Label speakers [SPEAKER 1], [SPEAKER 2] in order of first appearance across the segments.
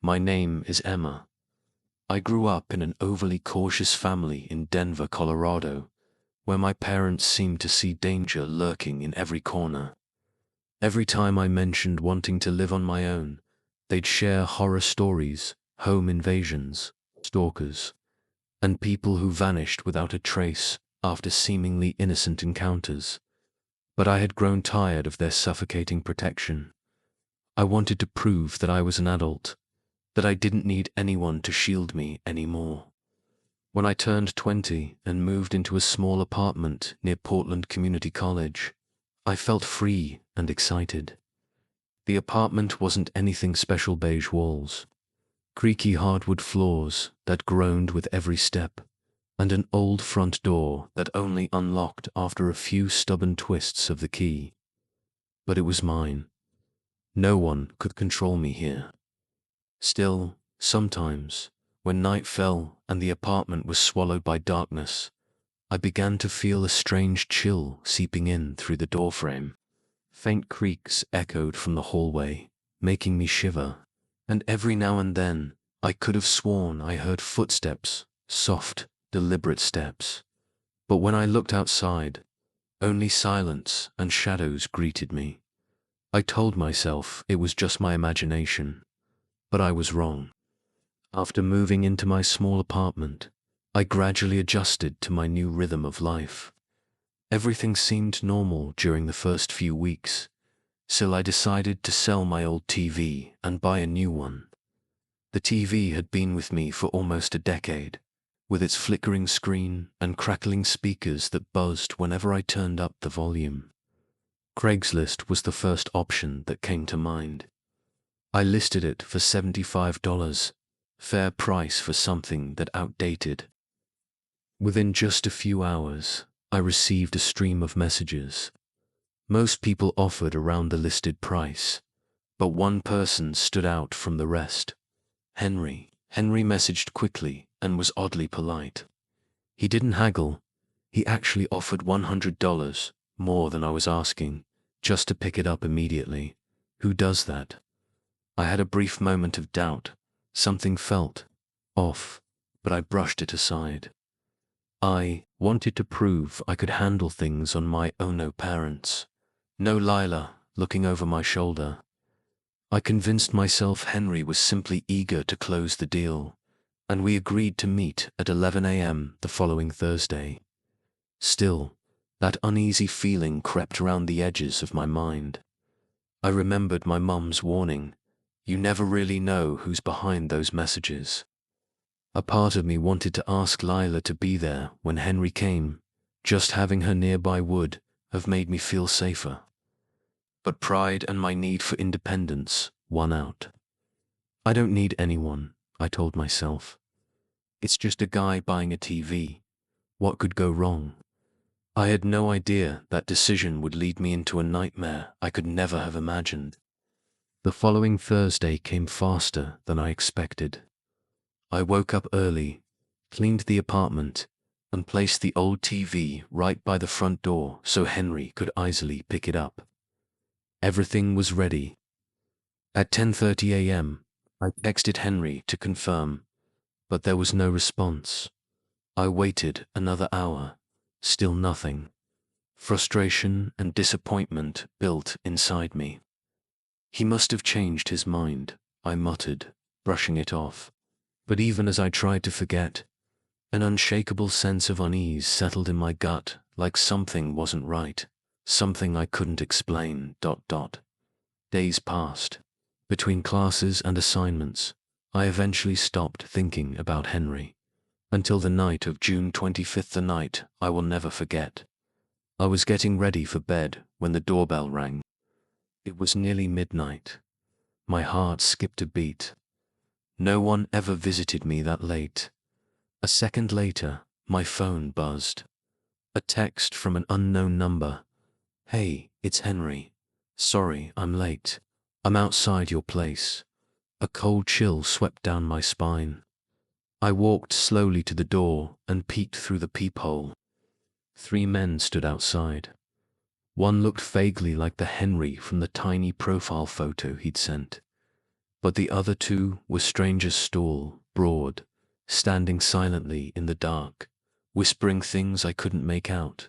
[SPEAKER 1] My name is Emma. I grew up in an overly cautious family in Denver, Colorado, where my parents seemed to see danger lurking in every corner. Every time I mentioned wanting to live on my own, they'd share horror stories, home invasions, stalkers, and people who vanished without a trace after seemingly innocent encounters. But I had grown tired of their suffocating protection. I wanted to prove that I was an adult, that I didn't need anyone to shield me anymore. When I turned 20 and moved into a small apartment near Portland Community College, I felt free and excited. The apartment wasn't anything special: beige walls, creaky hardwood floors that groaned with every step, and an old front door that only unlocked after a few stubborn twists of the key. But it was mine. No one could control me here. Still, sometimes, when night fell and the apartment was swallowed by darkness, I began to feel a strange chill seeping in through the doorframe. Faint creaks echoed from the hallway, making me shiver, and every now and then I could have sworn I heard footsteps, soft, deliberate steps. But when I looked outside, only silence and shadows greeted me. I told myself it was just my imagination, but I was wrong. After moving into my small apartment, I gradually adjusted to my new rhythm of life. Everything seemed normal during the first few weeks, so I decided to sell my old TV and buy a new one. The TV had been with me for almost a decade, with its flickering screen and crackling speakers that buzzed whenever I turned up the volume. Craigslist was the first option that came to mind. I listed it for $75, fair price for something that outdated. Within just a few hours, I received a stream of messages. Most people offered around the listed price, but one person stood out from the rest. Henry. Henry messaged quickly and was oddly polite. He didn't haggle. He actually offered $100, more than I was asking, just to pick it up immediately. Who does that? I had a brief moment of doubt. Something felt off, but I brushed it aside. I wanted to prove I could handle things on my own. No parents, no Lila looking over my shoulder. I convinced myself Henry was simply eager to close the deal, and we agreed to meet at 11 a.m. the following Thursday. Still, that uneasy feeling crept around the edges of my mind. I remembered my mum's warning: you never really know who's behind those messages. A part of me wanted to ask Lila to be there when Henry came. Just having her nearby would have made me feel safer. But pride and my need for independence won out. I don't need anyone, I told myself. It's just a guy buying a TV. What could go wrong? I had no idea that decision would lead me into a nightmare I could never have imagined. The following Thursday came faster than I expected. I woke up early, cleaned the apartment, and placed the old TV right by the front door so Henry could easily pick it up. Everything was ready. At 10:30 a.m., I texted Henry to confirm, but there was no response. I waited another hour, still nothing. Frustration and disappointment built inside me. He must have changed his mind, I muttered, brushing it off. But even as I tried to forget, an unshakable sense of unease settled in my gut, like something wasn't right, something I couldn't explain. Days passed. Between classes and assignments, I eventually stopped thinking about Henry. Until the night of June 25th, the night I will never forget. I was getting ready for bed when the doorbell rang. It was nearly midnight. My heart skipped a beat. No one ever visited me that late. A second later, my phone buzzed. A text from an unknown number. Hey, it's Henry. Sorry, I'm late. I'm outside your place. A cold chill swept down my spine. I walked slowly to the door and peeked through the peephole. 3 men stood outside. One looked vaguely like the Henry from the tiny profile photo he'd sent. but the other two were strangers tall, broad, standing silently in the dark, whispering things I couldn't make out.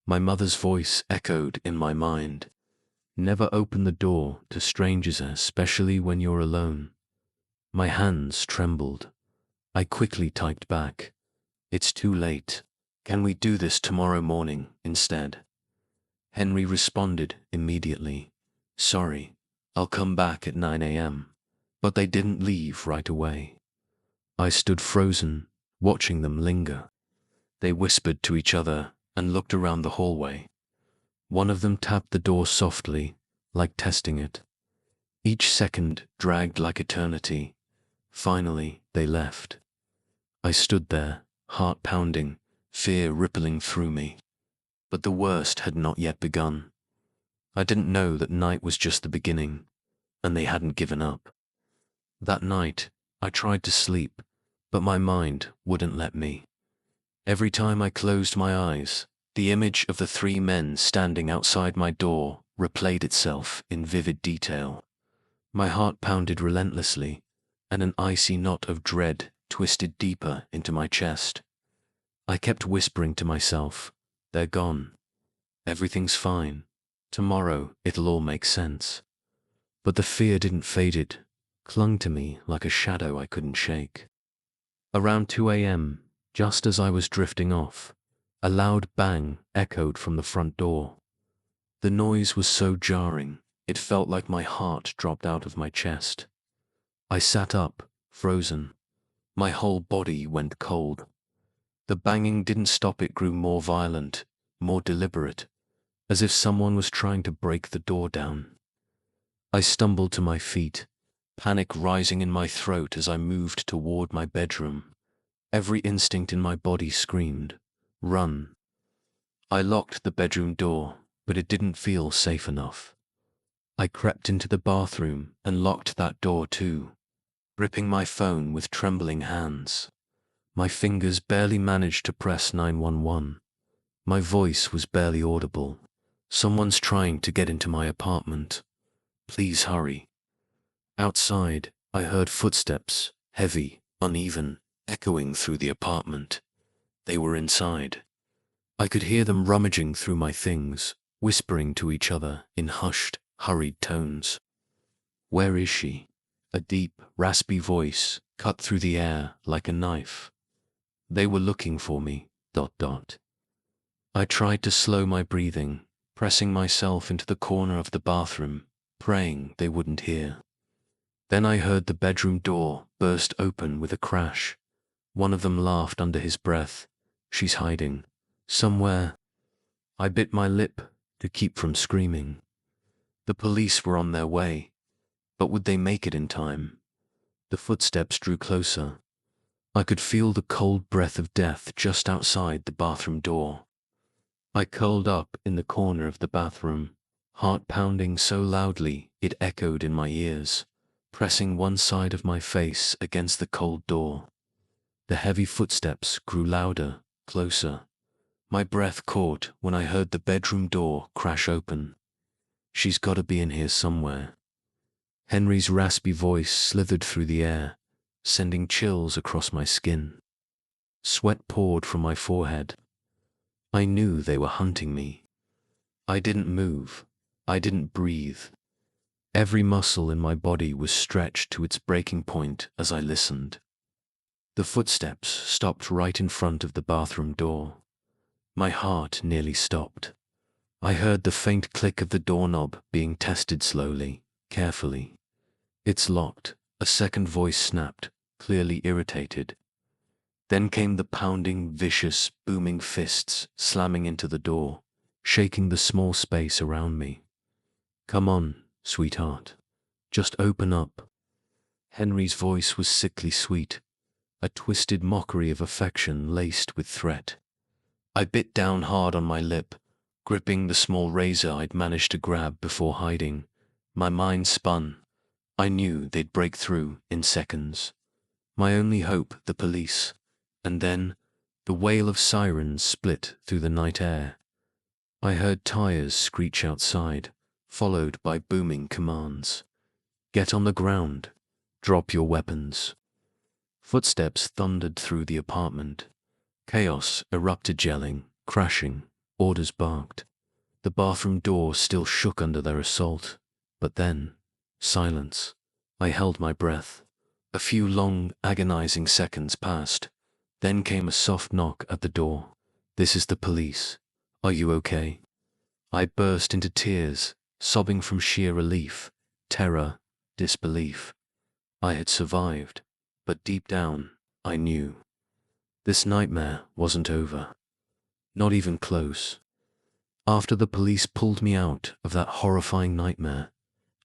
[SPEAKER 1] My mother's voice echoed in my mind. Never open the door to strangers, especially when you're alone. My hands trembled. I quickly typed back, "It's too late. Can we do this tomorrow morning instead?" Henry responded immediately, "Sorry, I'll come back at 9 a.m. But they didn't leave right away. I stood frozen, watching them linger. They whispered to each other and looked around the hallway. One of them tapped the door softly, like testing it. Each second dragged like eternity. Finally, they left. I stood there, heart pounding, fear rippling through me. But the worst had not yet begun. I didn't know that night was just the beginning, and they hadn't given up. That night, I tried to sleep, but my mind wouldn't let me. Every time I closed my eyes, the image of the three men standing outside my door replayed itself in vivid detail. My heart pounded relentlessly, and an icy knot of dread twisted deeper into my chest. I kept whispering to myself, "They're gone. Everything's fine. Tomorrow it'll all make sense." But the fear didn't fade. It clung to me like a shadow I couldn't shake. Around 2 a.m., just as I was drifting off, a loud bang echoed from the front door. The noise was so jarring, it felt like my heart dropped out of my chest. I sat up, frozen. My whole body went cold. The banging didn't stop. It grew more violent, more deliberate, as if someone was trying to break the door down. I stumbled to my feet, panic rising in my throat as I moved toward my bedroom. Every instinct in my body screamed, "Run." I locked the bedroom door, but it didn't feel safe enough. I crept into the bathroom and locked that door too, gripping my phone with trembling hands. My fingers barely managed to press 911. My voice was barely audible. "Someone's trying to get into my apartment. Please hurry." Outside, I heard footsteps, heavy, uneven, echoing through the apartment. They were inside. I could hear them rummaging through my things, whispering to each other in hushed, hurried tones. "Where is she?" A deep, raspy voice cut through the air like a knife. "They were looking for me, ... I tried to slow my breathing, pressing myself into the corner of the bathroom, praying they wouldn't hear. Then I heard the bedroom door burst open with a crash. One of them laughed under his breath. "She's hiding. Somewhere." I bit my lip to keep from screaming. The police were on their way, but would they make it in time? The footsteps drew closer. I could feel the cold breath of death just outside the bathroom door. I curled up in the corner of the bathroom, heart pounding so loudly it echoed in my ears, pressing one side of my face against the cold door. The heavy footsteps grew louder, closer. My breath caught when I heard the bedroom door crash open. "She's got to be in here somewhere." Henry's raspy voice slithered through the air, sending chills across my skin. Sweat poured from my forehead. I knew they were hunting me. I didn't move. I didn't breathe. Every muscle in my body was stretched to its breaking point as I listened. The footsteps stopped right in front of the bathroom door. My heart nearly stopped. I heard the faint click of the doorknob being tested slowly, carefully. "It's locked," a second voice snapped, clearly irritated. Then came the pounding, vicious, booming fists slamming into the door, shaking the small space around me. "Come on, sweetheart. Just open up." Henry's voice was sickly sweet, a twisted mockery of affection laced with threat. I bit down hard on my lip, gripping the small razor I'd managed to grab before hiding. My mind spun. I knew they'd break through in seconds. My only hope, the police. And then, the wail of sirens split through the night air. I heard tires screech outside, followed by booming commands. Get on the ground. Drop your weapons. Footsteps thundered through the apartment. Chaos erupted, yelling, crashing, orders barked. The bathroom door still shook under their assault. But then, silence. I held my breath. A few long, agonizing seconds passed. Then came a soft knock at the door. "This is the police. Are you okay?" I burst into tears, sobbing from sheer relief, terror, disbelief. I had survived, but deep down, I knew. This nightmare wasn't over. Not even close. After the police pulled me out of that horrifying nightmare,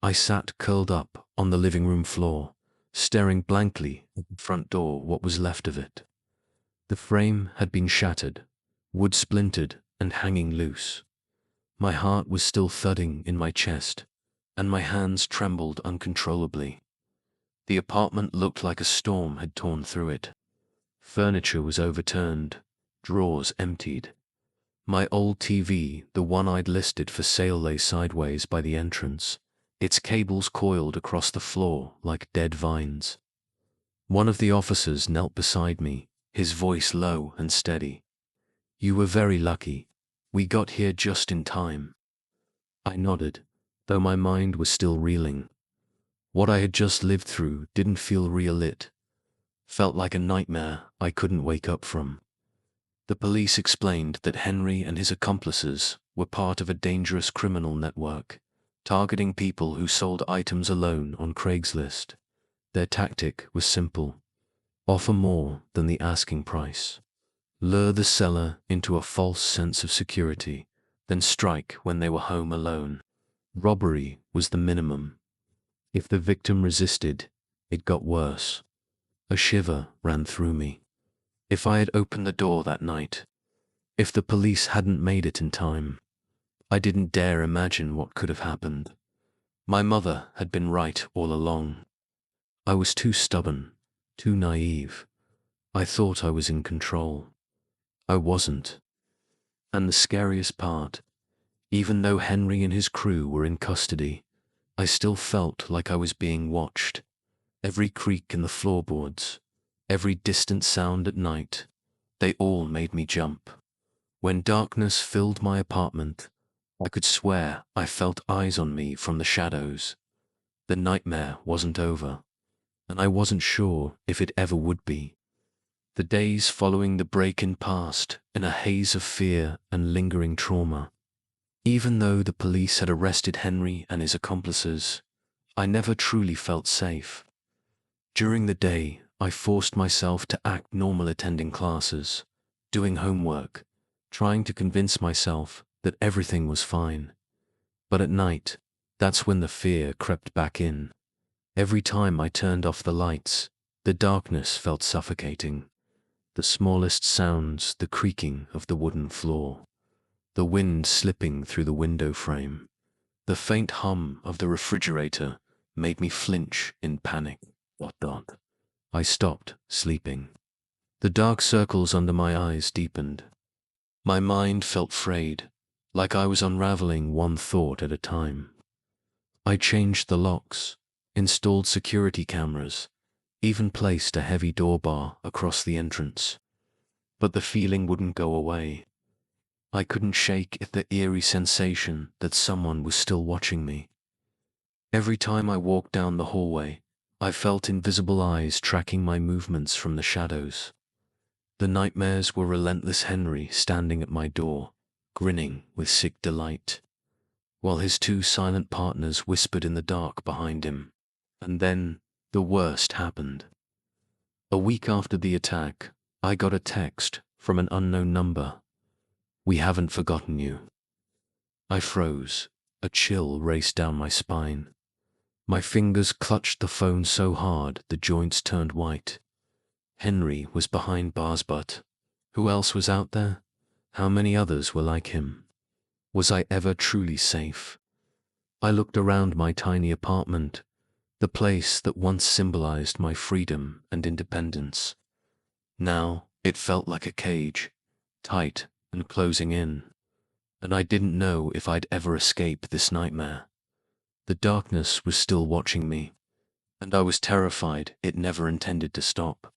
[SPEAKER 1] I sat curled up on the living room floor, staring blankly at the front door, what was left of it. The frame had been shattered, wood splintered and hanging loose. My heart was still thudding in my chest, and my hands trembled uncontrollably. The apartment looked like a storm had torn through it. Furniture was overturned, drawers emptied. My old TV, the one I'd listed for sale, lay sideways by the entrance, its cables coiled across the floor like dead vines. One of the officers knelt beside me, his voice low and steady. "You were very lucky. We got here just in time." I nodded, though my mind was still reeling. What I had just lived through didn't feel real. It felt like a nightmare I couldn't wake up from. The police explained that Henry and his accomplices were part of a dangerous criminal network, targeting people who sold items alone on Craigslist. Their tactic was simple: offer more than the asking price, lure the seller into a false sense of security, then strike when they were home alone. Robbery was the minimum. If the victim resisted, it got worse. A shiver ran through me. If I had opened the door that night, if the police hadn't made it in time, I didn't dare imagine what could have happened. My mother had been right all along. I was too stubborn, too naive. I thought I was in control. I wasn't. And the scariest part, even though Henry and his crew were in custody, I still felt like I was being watched. Every creak in the floorboards, every distant sound at night, they all made me jump. When darkness filled my apartment, I could swear I felt eyes on me from the shadows. The nightmare wasn't over, and I wasn't sure if it ever would be. The days following the break-in passed in a haze of fear and lingering trauma. Even though the police had arrested Henry and his accomplices, I never truly felt safe. During the day, I forced myself to act normal, attending classes, doing homework, trying to convince myself that everything was fine. But at night, that's when the fear crept back in. Every time I turned off the lights, the darkness felt suffocating. The smallest sounds, the creaking of the wooden floor, the wind slipping through the window frame, the faint hum of the refrigerator made me flinch in panic. I stopped sleeping. The dark circles under my eyes deepened. My mind felt frayed, like I was unraveling one thought at a time. I changed the locks, installed security cameras, even placed a heavy door bar across the entrance. But the feeling wouldn't go away. I couldn't shake the eerie sensation that someone was still watching me. Every time I walked down the hallway, I felt invisible eyes tracking my movements from the shadows. The nightmares were relentless: Henry standing at my door, grinning with sick delight, while his two silent partners whispered in the dark behind him. And then the worst happened. A week after the attack, I got a text from an unknown number. "We haven't forgotten you." I froze. A chill raced down my spine. My fingers clutched the phone so hard the joints turned white. Henry was behind bars, but who else was out there? How many others were like him? Was I ever truly safe? I looked around my tiny apartment, the place that once symbolized my freedom and independence. Now it felt like a cage, tight and closing in, and I didn't know if I'd ever escape this nightmare. The darkness was still watching me, and I was terrified it never intended to stop.